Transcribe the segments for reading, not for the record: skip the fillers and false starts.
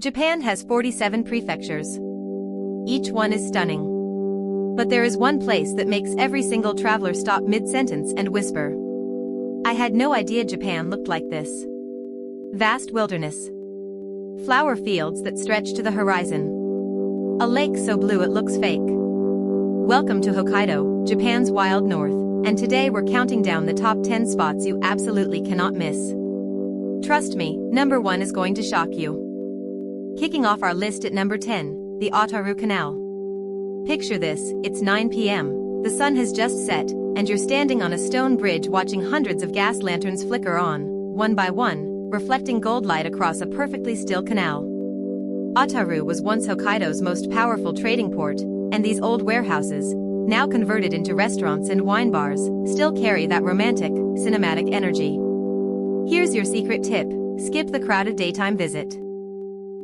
Japan has 47 prefectures. Each one is stunning. But there is one place that makes every single traveler stop mid-sentence and whisper. I had no idea Japan looked like this. Vast wilderness. Flower fields that stretch to the horizon. A lake so blue it looks fake. Welcome to Hokkaido, Japan's wild north, and today we're counting down the top 10 spots you absolutely cannot miss. Trust me, number 1 is going to shock you. Kicking off our list at number 10, the Otaru Canal. Picture this, it's 9 p.m., the sun has just set, and you're standing on a stone bridge watching hundreds of gas lanterns flicker on, one by one, reflecting gold light across a perfectly still canal. Otaru was once Hokkaido's most powerful trading port, and these old warehouses, now converted into restaurants and wine bars, still carry that romantic, cinematic energy. Here's your secret tip, skip the crowded daytime visit.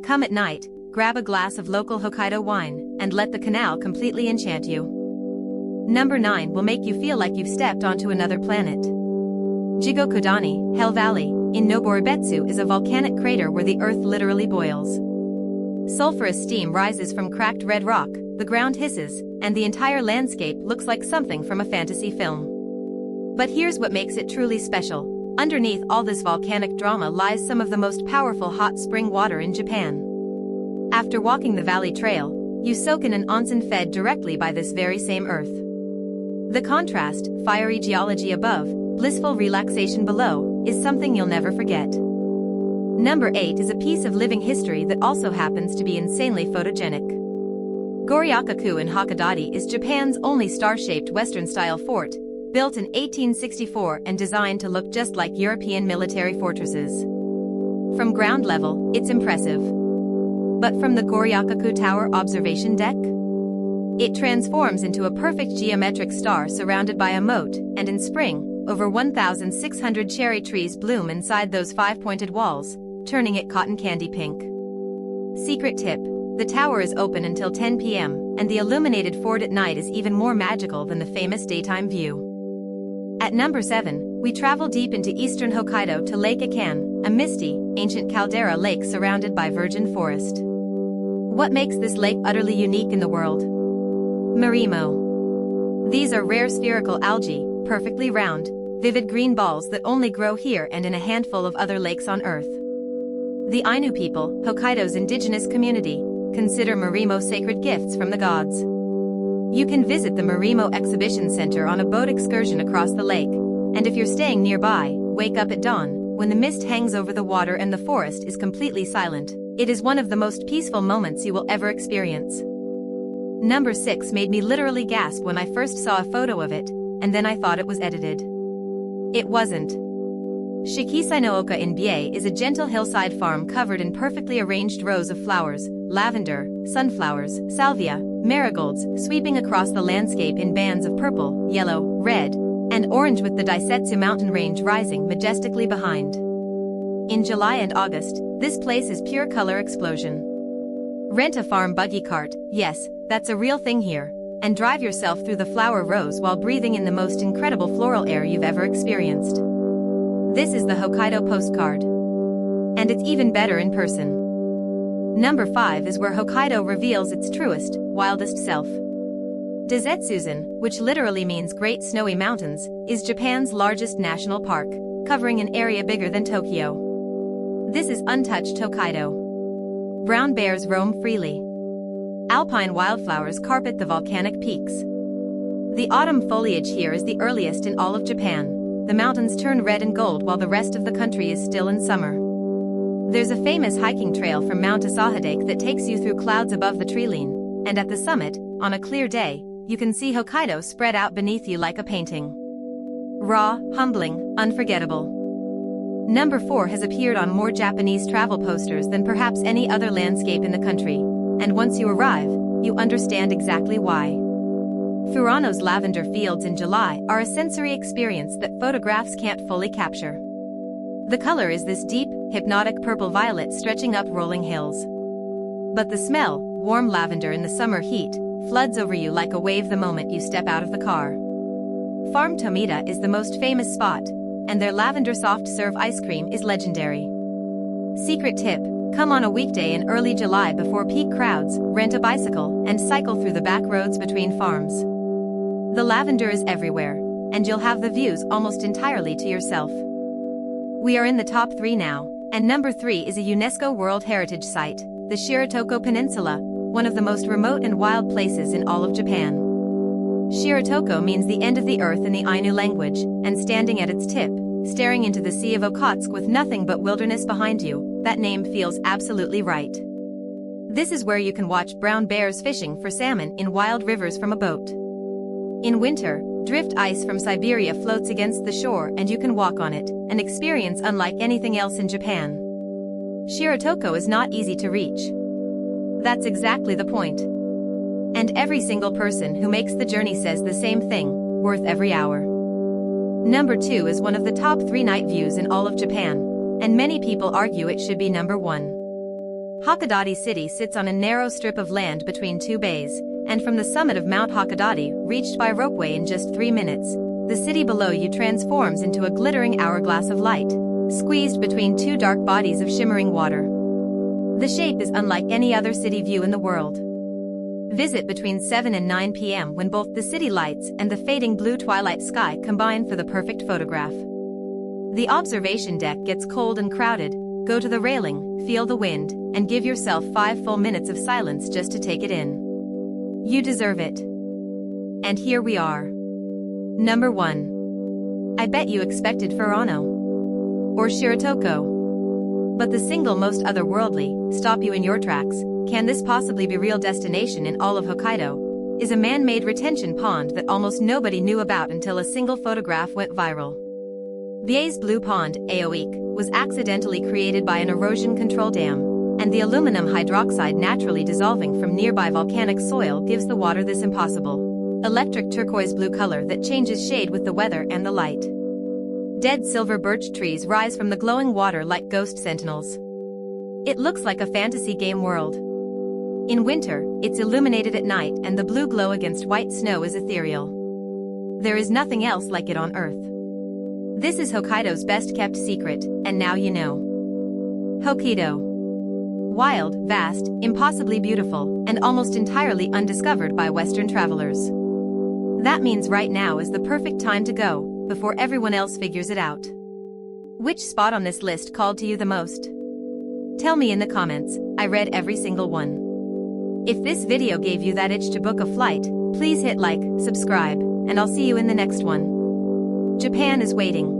Come at night, grab a glass of local Hokkaido wine, and let the canal completely enchant you. Number 9 will make you feel like you've stepped onto another planet. Jigokudani, Hell Valley, in Noboribetsu is a volcanic crater where the earth literally boils. Sulfurous steam rises from cracked red rock, the ground hisses, and the entire landscape looks like something from a fantasy film. But here's what makes it truly special. Underneath all this volcanic drama lies some of the most powerful hot spring water in Japan. After walking the valley trail, you soak in an onsen fed directly by this very same earth. The contrast, fiery geology above, blissful relaxation below, is something you'll never forget. Number 8 is a piece of living history that also happens to be insanely photogenic. Goryokaku in Hakodate is Japan's only star-shaped Western-style fort, built in 1864 and designed to look just like European military fortresses. From ground level, it's impressive. But from the Goryokaku Tower observation deck? It transforms into a perfect geometric star surrounded by a moat, and in spring, over 1,600 cherry trees bloom inside those 5-pointed walls, turning it cotton candy pink. Secret tip, the tower is open until 10 p.m., and the illuminated fort at night is even more magical than the famous daytime view. At number 7, we travel deep into eastern Hokkaido to Lake Akan, a misty, ancient caldera lake surrounded by virgin forest. What makes this lake utterly unique in the world? Marimo. These are rare spherical algae, perfectly round, vivid green balls that only grow here and in a handful of other lakes on Earth. The Ainu people, Hokkaido's indigenous community, consider Marimo sacred gifts from the gods. You can visit the Marimo Exhibition Center on a boat excursion across the lake, and if you're staying nearby, wake up at dawn, when the mist hangs over the water and the forest is completely silent. It is one of the most peaceful moments you will ever experience. Number 6 made me literally gasp when I first saw a photo of it, and then I thought it was edited. It wasn't. Shikisai-no-Oka in Biei is a gentle hillside farm covered in perfectly arranged rows of flowers, lavender, sunflowers, salvia, marigolds, sweeping across the landscape in bands of purple, yellow, red, and orange with the Daisetsu mountain range rising majestically behind. In July and August, this place is pure color explosion. Rent a farm buggy cart, yes, that's a real thing here, and drive yourself through the flower rows while breathing in the most incredible floral air you've ever experienced. This is the Hokkaido postcard. And it's even better in person. Number 5 is where Hokkaido reveals its truest, wildest self. Daisetsuzan, which literally means Great Snowy Mountains, is Japan's largest national park, covering an area bigger than Tokyo. This is untouched Hokkaido. Brown bears roam freely. Alpine wildflowers carpet the volcanic peaks. The autumn foliage here is the earliest in all of Japan. The mountains turn red and gold while the rest of the country is still in summer. There's a famous hiking trail from Mount Asahadake that takes you through clouds above the treeline, and at the summit, on a clear day, you can see Hokkaido spread out beneath you like a painting. Raw, humbling, unforgettable. Number 4 has appeared on more Japanese travel posters than perhaps any other landscape in the country, and once you arrive, you understand exactly why. Furano's lavender fields in July are a sensory experience that photographs can't fully capture. The color is this deep, hypnotic purple-violet stretching up rolling hills. But the smell, warm lavender in the summer heat, floods over you like a wave the moment you step out of the car. Farm Tomita is the most famous spot, and their lavender soft serve ice cream is legendary. Secret tip, Come on a weekday in early July before peak crowds, rent a bicycle, and cycle through the back roads between farms. The lavender is everywhere, and you'll have the views almost entirely to yourself. We are in the top 3 now, and number 3 is a UNESCO World Heritage Site, the Shiretoko Peninsula, one of the most remote and wild places in all of Japan. Shiretoko means the end of the earth in the Ainu language, and standing at its tip, staring into the Sea of Okhotsk with nothing but wilderness behind you, that name feels absolutely right. This is where you can watch brown bears fishing for salmon in wild rivers from a boat. In winter, drift ice from Siberia floats against the shore and you can walk on it, an experience unlike anything else in Japan. Shiretoko is not easy to reach. That's exactly the point. And every single person who makes the journey says the same thing, worth every hour. Number 2 is one of the top 3 night views in all of Japan, and many people argue it should be number 1. Hakodate City sits on a narrow strip of land between 2 bays, and from the summit of Mount Hakodate, reached by ropeway in just 3 minutes, the city below you transforms into a glittering hourglass of light, squeezed between 2 dark bodies of shimmering water. The shape is unlike any other city view in the world. Visit between 7 and 9 p.m. when both the city lights and the fading blue twilight sky combine for the perfect photograph. The observation deck gets cold and crowded. Go to the railing, feel the wind, and give yourself 5 full minutes of silence just to take it in. You deserve it. And here we are. Number 1. I bet you expected Furano or Shiretoko. But the single most otherworldly, stop you in your tracks, can this possibly be real destination in all of Hokkaido, is a man-made retention pond that almost nobody knew about until a single photograph went viral. Biei Blue Pond, Aoik, was accidentally created by an erosion control dam, and the aluminum hydroxide naturally dissolving from nearby volcanic soil gives the water this impossible, electric turquoise blue color that changes shade with the weather and the light. Dead silver birch trees rise from the glowing water like ghost sentinels. It looks like a fantasy game world. In winter, it's illuminated at night and the blue glow against white snow is ethereal. There is nothing else like it on Earth. This is Hokkaido's best-kept secret, and now you know. Hokkaido. Wild, vast, impossibly beautiful, and almost entirely undiscovered by Western travelers. That means right now is the perfect time to go, before everyone else figures it out. Which spot on this list called to you the most? Tell me in the comments, I read every single one. If this video gave you that itch to book a flight, please hit like, subscribe, and I'll see you in the next one. Japan is waiting.